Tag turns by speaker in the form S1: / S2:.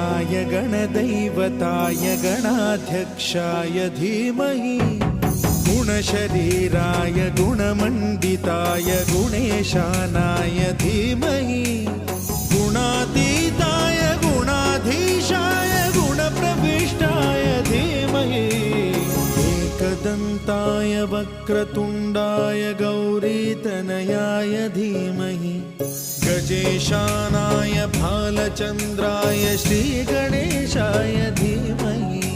S1: गणाध्यक्षाय गणदैवताय गणाध्यक्षाय धीमहि गुणशरीराय गुणमण्डिताय गुणेशानाय धीमहि गुणातीताय गुणाधीशाय गुणप्रविष्टाय धीमहि एकदन्ताय वक्रतुण्डाय गौरीतनयाय धीमहि गजेशानाय भालचन्द्राय श्रीगणेशाय धीमहि